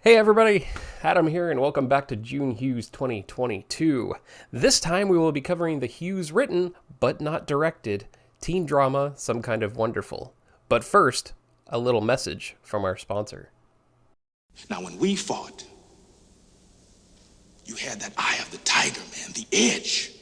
Hey everybody, Adam here, and welcome back to June Hughes 2022. This time we will be covering the Hughes-written, but not directed, teen drama, Some Kind of Wonderful. But first, a little message from our sponsor. Now, when we fought, you had that eye of the tiger, man, the edge.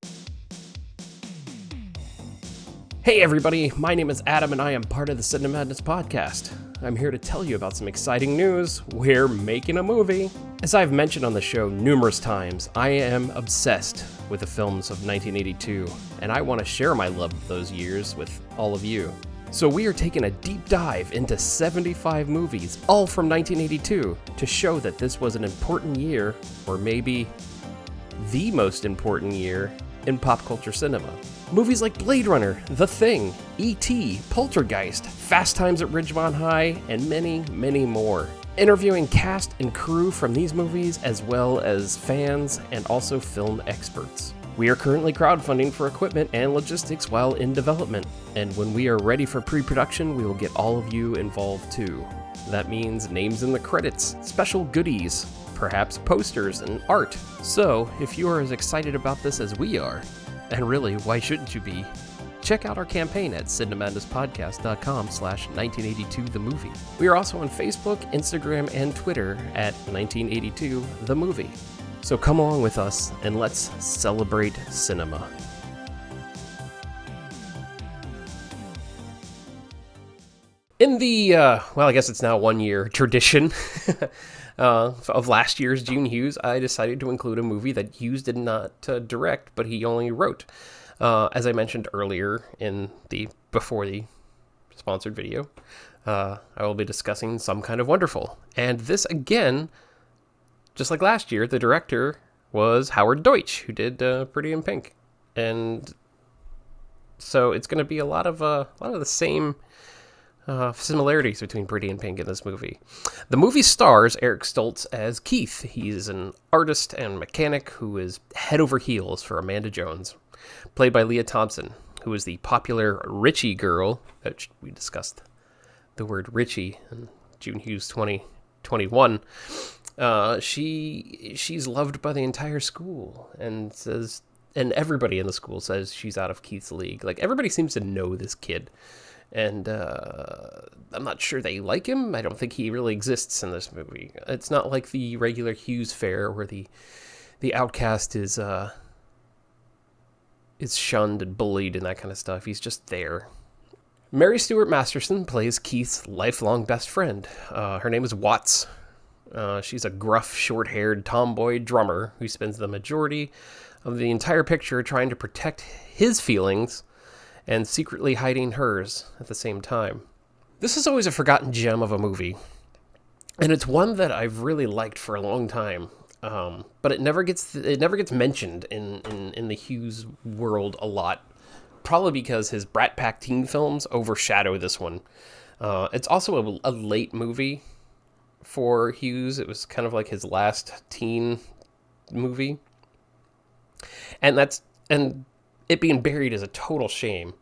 Hey everybody, my name is Adam and I am part of the Cinemadness podcast. I'm here to tell you about some exciting news. We're making a movie. As I've mentioned on the show numerous times, I am obsessed with the films of 1982, and I want to share my love of those years with all of you. So we are taking a deep dive into 75 movies, all from 1982, to show that this was an important year, or maybe the most important year in pop culture cinema. Movies like Blade Runner, The Thing, E.T., Poltergeist, Fast Times at Ridgemont High, and many, many more. Interviewing cast and crew from these movies, as well as fans and also film experts. We are currently crowdfunding for equipment and logistics while in development, and when we are ready for pre-production, we will get all of you involved too. That means names in the credits, special goodies, perhaps posters and art. So, if you are as excited about this as we are, and really, why shouldn't you be? Check out our campaign at cinemadnesspodcast.com/1982themovie. We are also on Facebook, Instagram, and Twitter at 1982themovie. So come along with us and let's celebrate cinema. In the, I guess it's now 1 year tradition of last year's June Hughes, I decided to include a movie that Hughes did not direct, but he only wrote. As I mentioned earlier before the sponsored video, I will be discussing Some Kind of Wonderful. And this, again, just like last year, the director was Howard Deutsch, who did Pretty in Pink. And so it's going to be a lot of the same similarities between Pretty in Pink and this movie. The movie stars Eric Stoltz as Keith. He's an artist and mechanic who is head over heels for Amanda Jones, played by Leah Thompson, who is the popular Richie girl. We discussed the word Richie in June Hughes 2021. She's loved by the entire school and everybody in the school says she's out of Keith's league. Like, everybody seems to know this kid. And I'm not sure they like him. I don't think he really exists in this movie. It's not like the regular Hughes fare where the outcast is shunned and bullied and that kind of stuff. He's just there. Mary Stuart Masterson plays Keith's lifelong best friend. Her name is Watts. She's a gruff, short-haired tomboy drummer who spends the majority of the entire picture trying to protect his feelings and secretly hiding hers at the same time. This is always a forgotten gem of a movie, and it's one that I've really liked for a long time. But it never gets mentioned in the Hughes world a lot, probably because his Brat Pack teen films overshadow this one. It's also a late movie for Hughes. It was kind of like his last teen movie, and it being buried is a total shame,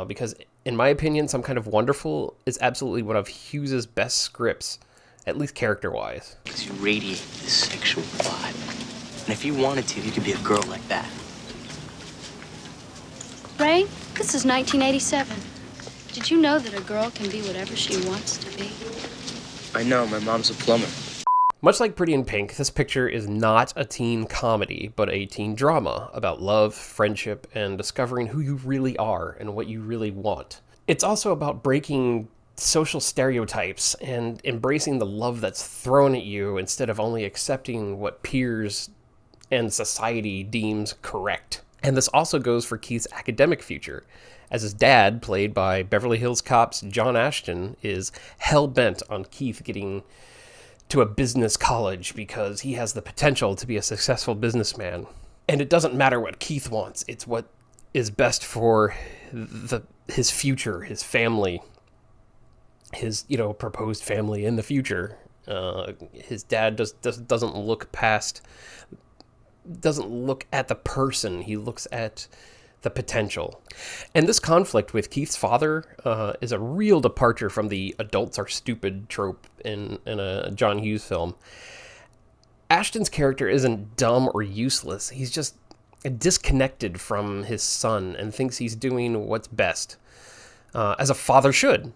because, in my opinion, Some Kind of Wonderful is absolutely one of Hughes's best scripts, at least character-wise. Because you radiate this sexual vibe. And if you wanted to, you could be a girl like that. Ray, this is 1987. Did you know that a girl can be whatever she wants to be? I know, my mom's a plumber. Much like Pretty in Pink, this picture is not a teen comedy, but a teen drama about love, friendship, and discovering who you really are and what you really want. It's also about breaking social stereotypes and embracing the love that's thrown at you instead of only accepting what peers and society deems correct. And this also goes for Keith's academic future, as his dad, played by Beverly Hills Cop's John Ashton, is hell-bent on Keith getting to a business college because he has the potential to be a successful businessman. And it doesn't matter what Keith wants, it's what is best for his future, his family, his proposed family in the future. His dad doesn't look at the person. He looks at the potential. And this conflict with Keith's father is a real departure from the adults are stupid trope in a John Hughes film. Ashton's character isn't dumb or useless. He's just disconnected from his son and thinks he's doing what's best, as a father should.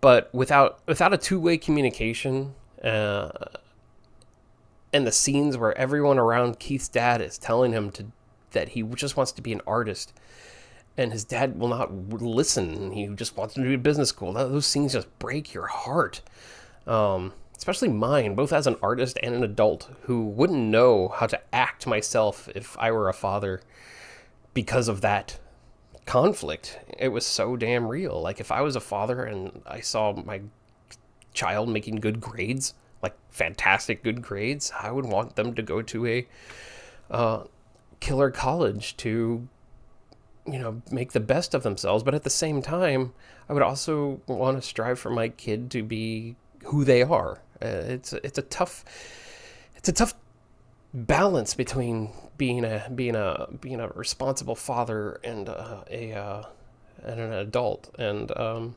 But without a two-way communication, and the scenes where everyone around Keith's dad is telling him that he just wants to be an artist, and his dad will not listen. He just wants him to be business school. Those scenes just break your heart. Especially mine, both as an artist and an adult who wouldn't know how to act myself if I were a father because of that conflict. It was so damn real. Like, if I was a father and I saw my child making good grades, like fantastic good grades, I would want them to go to a killer college to, make the best of themselves. But at the same time, I would also want to strive for my kid to be who they are. It's a tough balance between being a responsible father and an adult. And I'm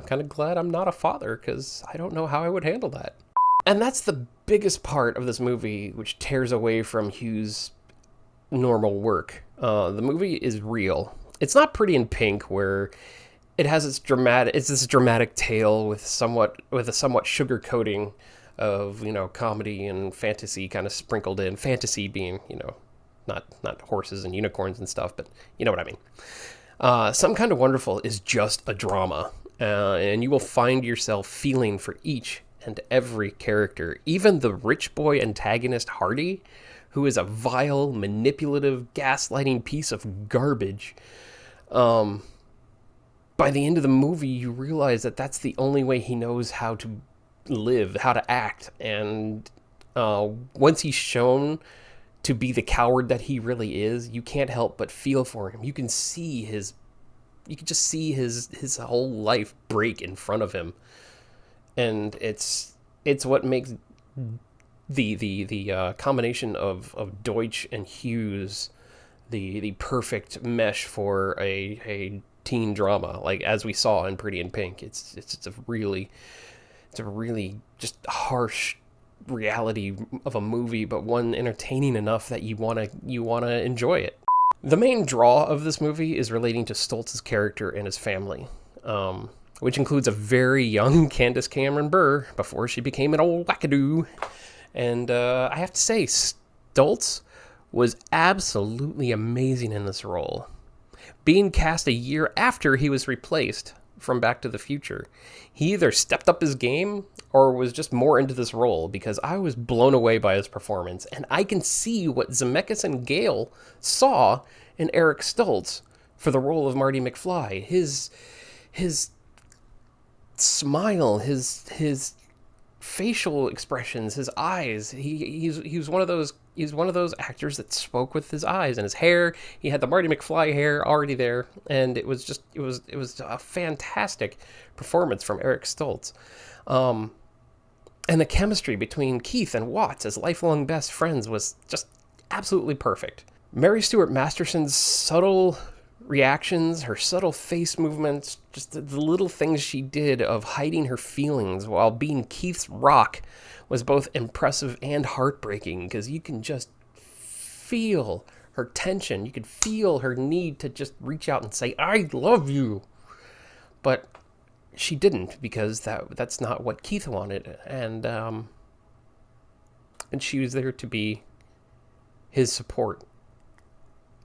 kind of glad I'm not a father, because I don't know how I would handle that. And that's the biggest part of this movie, which tears away from Hughes' normal work. The movie is real. It's not Pretty in Pink, where it has this dramatic tale with a somewhat sugar coating of, comedy and fantasy kind of sprinkled in. Fantasy being, not horses and unicorns and stuff, but you know what I mean. Some Kind of Wonderful is just a drama, and you will find yourself feeling for each and every character, even the rich boy antagonist Hardy, who is a vile, manipulative, gaslighting piece of garbage. By the end of the movie, you realize that that's the only way he knows how to live, how to act. And once he's shown to be the coward that he really is, you can't help but feel for him. You can just see his whole life break in front of him. And it's what makes the combination of Deutsch and Hughes the perfect mesh for a teen drama, like as we saw in Pretty in Pink. It's a really just harsh reality of a movie, but one entertaining enough that you wanna enjoy it. The main draw of this movie is relating to Stoltz's character and his family, which includes a very young Candace Cameron Bure before she became an old wackadoo. And I have to say, Stoltz was absolutely amazing in this role. Being cast a year after he was replaced from Back to the Future, he either stepped up his game or was just more into this role, because I was blown away by his performance. And I can see what Zemeckis and Gale saw in Eric Stoltz for the role of Marty McFly. His smile, his facial expressions, his eyes. He's one of those actors that spoke with his eyes and his hair. He had the Marty McFly hair already there, and it was a fantastic performance from Eric Stoltz. And the chemistry between Keith and Watts as lifelong best friends was just absolutely perfect. Mary Stuart Masterson's subtle reactions, her subtle face movements, just the little things she did of hiding her feelings while being Keith's rock was both impressive and heartbreaking, because you can just feel her tension. You could feel her need to just reach out and say, "I love you." But she didn't, because that's not what Keith wanted. And she was there to be his support.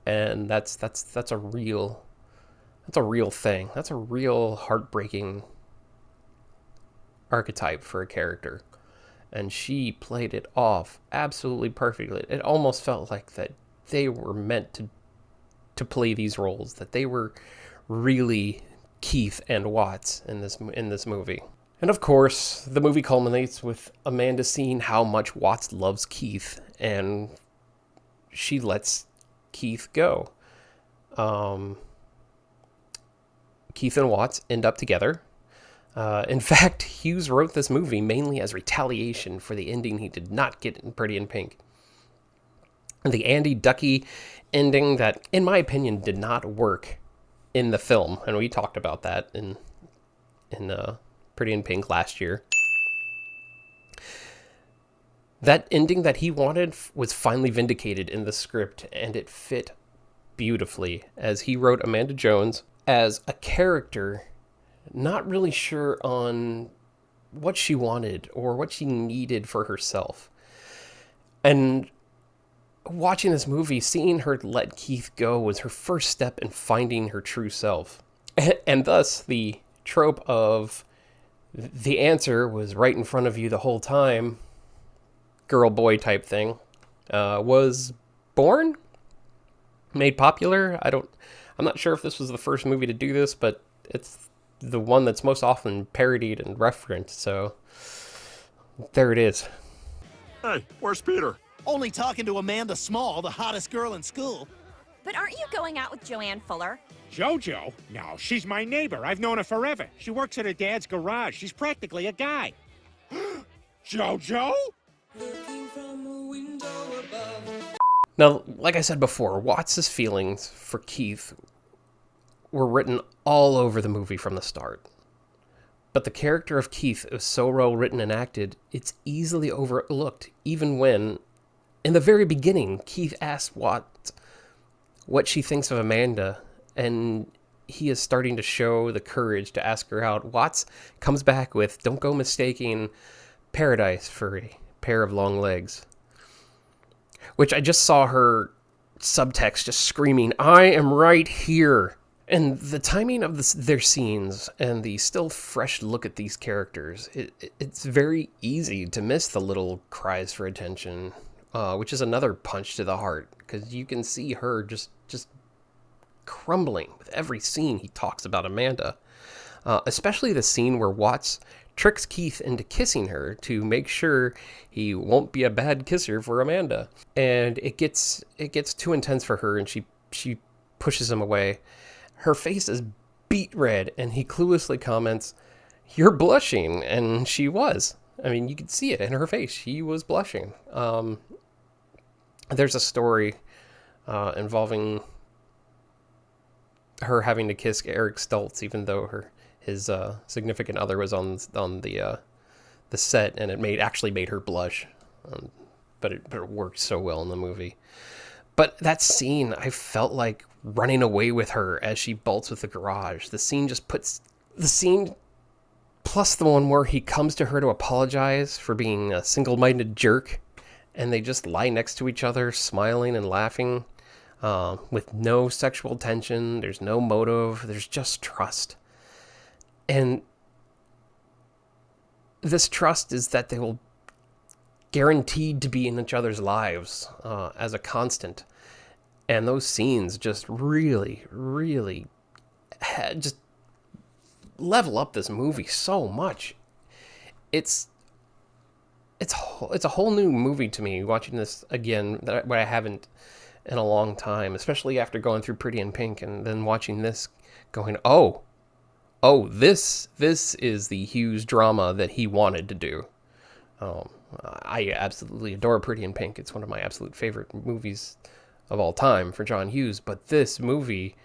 And that's a real thing. That's a real heartbreaking archetype for a character. And she played it off absolutely perfectly. It almost felt like that they were meant to play these roles, that they were really Keith and Watts in this movie. And of course, the movie culminates with Amanda seeing how much Watts loves Keith, and she lets Keith go. Keith and Watts end up together. In fact, Hughes wrote this movie mainly as retaliation for the ending he did not get in Pretty in Pink. the Andy Ducky ending that, in my opinion, did not work in the film. And we talked about that in Pretty in Pink last year. That ending that he wanted was finally vindicated in the script, and it fit beautifully, as he wrote Amanda Jones as a character not really sure on what she wanted or what she needed for herself. And watching this movie, seeing her let Keith go was her first step in finding her true self. And thus, the trope of the answer was right in front of you the whole time, girl-boy type thing, was born, made popular. I'm not sure if this was the first movie to do this, but it's the one that's most often parodied and referenced, so there it is. Hey, where's Peter? Only talking to Amanda Small, the hottest girl in school. But aren't you going out with Joanne Fuller? JoJo? No, she's my neighbor. I've known her forever. She works at her dad's garage. She's practically a guy. JoJo? Now, like I said before, Watts' feelings for Keith were written all over the movie from the start. But the character of Keith is so well written and acted, it's easily overlooked, even when, in the very beginning, Keith asks Watts what she thinks of Amanda, and he is starting to show the courage to ask her out. Watts comes back with, "Don't go mistaking paradise for a pair of long legs." Which I just saw her subtext just screaming, "I am right here." And the timing of their scenes and the still fresh look at these characters, it's very easy to miss the little cries for attention, which is another punch to the heart, because you can see her just crumbling with every scene he talks about Amanda. Especially the scene where Watts tricks Keith into kissing her to make sure he won't be a bad kisser for Amanda. And it gets too intense for her, and she pushes him away. Her face is beet red, and he cluelessly comments, "You're blushing," and she was. I mean, you could see it in her face. She was blushing. There's a story involving her having to kiss Eric Stoltz, even though his significant other was on the set, and it actually made her blush. But it worked so well in the movie. But that scene, I felt like running away with her as she bolts with the garage. The scene plus the one where he comes to her to apologize for being a single-minded jerk, and they just lie next to each other, smiling and laughing, with no sexual tension. There's no motive. There's just trust. And this trust is that they will guaranteed to be in each other's lives as a constant. And those scenes just really, really just level up this movie so much. It's a whole new movie to me watching this again that I haven't in a long time, especially after going through Pretty in Pink and then watching this, going, oh, this is the Hughes drama that he wanted to do. I absolutely adore Pretty in Pink. It's one of my absolute favorite movies of all time for John Hughes. But this movie,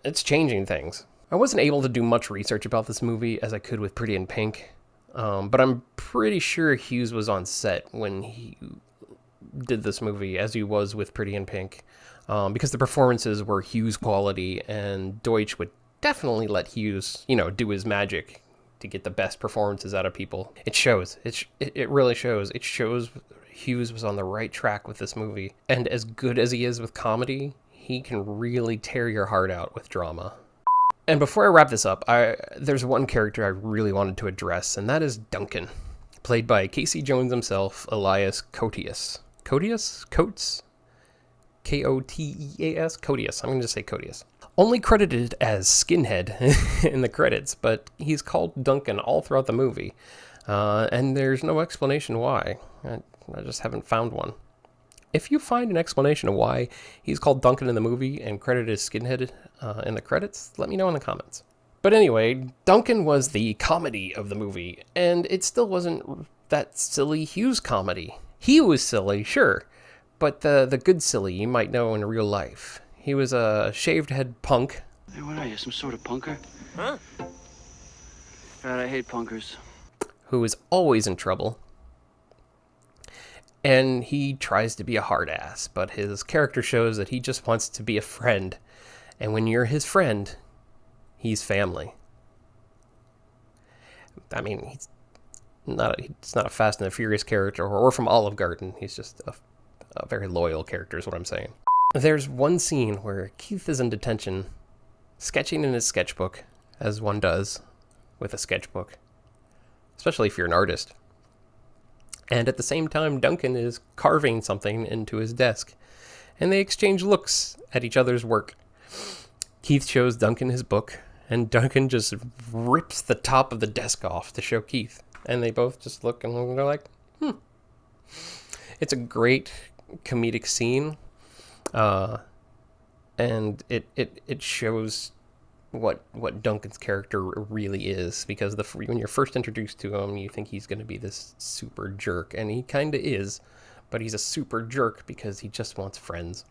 it's changing things. I wasn't able to do much research about this movie as I could with Pretty in Pink. But I'm pretty sure Hughes was on set when he did this movie, as he was with Pretty in Pink. Because the performances were Hughes quality, and Deutsch would definitely let Hughes, do his magic to get the best performances out of people. It shows. It really shows. It shows Hughes was on the right track with this movie. And as good as he is with comedy, he can really tear your heart out with drama. And before I wrap this up, there's one character I really wanted to address, and that is Duncan, played by Casey Jones himself, Elias Koteas. Coates? K-O-T-E-A-S? Koteas. I'm going to just say Koteas. Only credited as Skinhead in the credits, but he's called Duncan all throughout the movie. And there's no explanation why. I just haven't found one. If you find an explanation of why he's called Duncan in the movie and credited as Skinhead in the credits, let me know in the comments. But anyway, Duncan was the comedy of the movie, and it still wasn't that silly Hughes comedy. He was silly, sure, but the good silly you might know in real life. He was a shaved head punk. Hey, what are you, some sort of punker? Huh? God, I hate punkers. Who was always in trouble. And he tries to be a hard ass, but his character shows that he just wants to be a friend. And when you're his friend, he's family. I mean, he's not a Fast and the Furious character or from Olive Garden. He's just a very loyal character is what I'm saying. There's one scene where Keith is in detention, sketching in his sketchbook, as one does with a sketchbook, especially if you're an artist. And at the same time, Duncan is carving something into his desk, and they exchange looks at each other's work. Keith shows Duncan his book, and Duncan just rips the top of the desk off to show Keith. And they both just look and they're like, It's a great comedic scene, and it shows what Duncan's character really is, because when you're first introduced to him, you think he's going to be this super jerk, and he kind of is, but he's a super jerk because he just wants friends.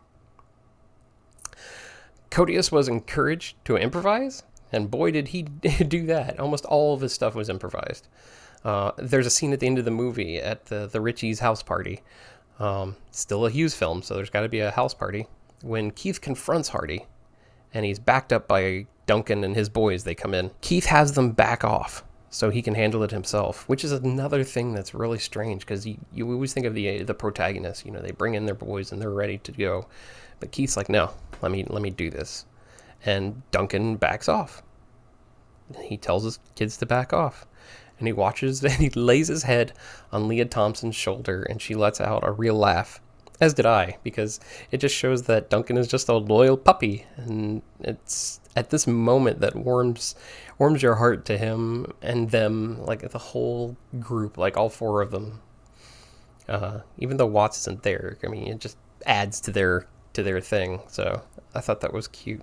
Codius was encouraged to improvise, and boy did he do that. Almost all of his stuff was improvised. There's a scene at the end of the movie at the Ritchie's house party. Still a Hughes film, so there's got to be a house party. When Keith confronts Hardy, and he's backed up by Duncan and his boys, they come in. Keith has them back off so he can handle it himself, which is another thing that's really strange, because you always think of the protagonist. You know, they bring in their boys and they're ready to go, but Keith's like, no, let me do this, and Duncan backs off. He tells his kids to back off, and he watches and he lays his head on Leah Thompson's shoulder, and she lets out a real laugh, as did I, because it just shows that Duncan is just a loyal puppy, and it's at this moment that warms your heart to him and them, like the whole group, like all four of them. Even though Watts isn't there, I mean, it just adds to their thing. So I thought that was cute.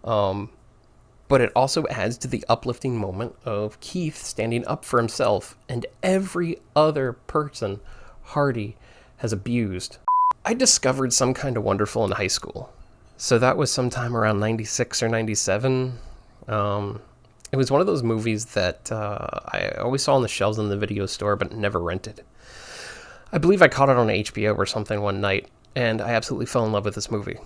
But it also adds to the uplifting moment of Keith standing up for himself and every other person Hardy has abused. I discovered Some Kind of Wonderful in high school. So that was sometime around 96 or 97. It was one of those movies that I always saw on the shelves in the video store, but never rented. I believe I caught it on HBO or something one night, and I absolutely fell in love with this movie.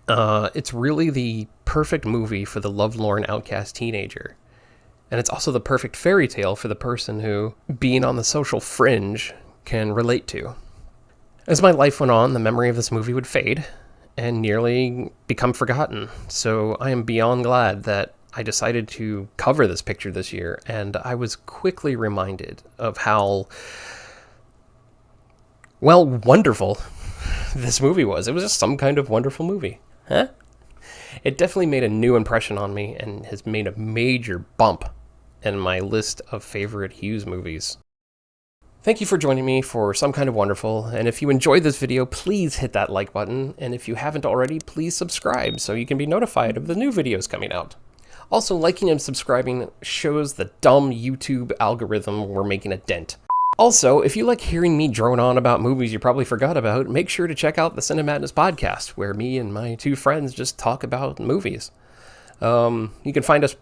It's really the perfect movie for the lovelorn outcast teenager. And it's also the perfect fairy tale for the person who, being on the social fringe, can relate to. As my life went on, the memory of this movie would fade and nearly become forgotten. So I am beyond glad that I decided to cover this picture this year, and I was quickly reminded of how, well, wonderful this movie was. It was just some kind of wonderful movie. Huh? It definitely made a new impression on me and has made a major bump in my list of favorite Hughes movies. Thank you for joining me for Some Kind of Wonderful, and if you enjoyed this video, please hit that like button, and if you haven't already, please subscribe so you can be notified of the new videos coming out. Also, liking and subscribing shows the dumb YouTube algorithm we're making a dent. Also, if you like hearing me drone on about movies you probably forgot about, make sure to check out the Cinemadness podcast, where me and my two friends just talk about movies. You can find us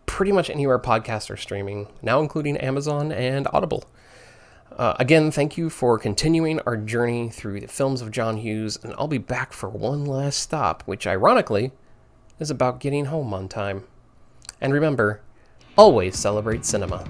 pretty much anywhere podcasts are streaming, now including Amazon and Audible. Again, thank you for continuing our journey through the films of John Hughes, and I'll be back for one last stop, which ironically is about getting home on time. And remember, always celebrate cinema.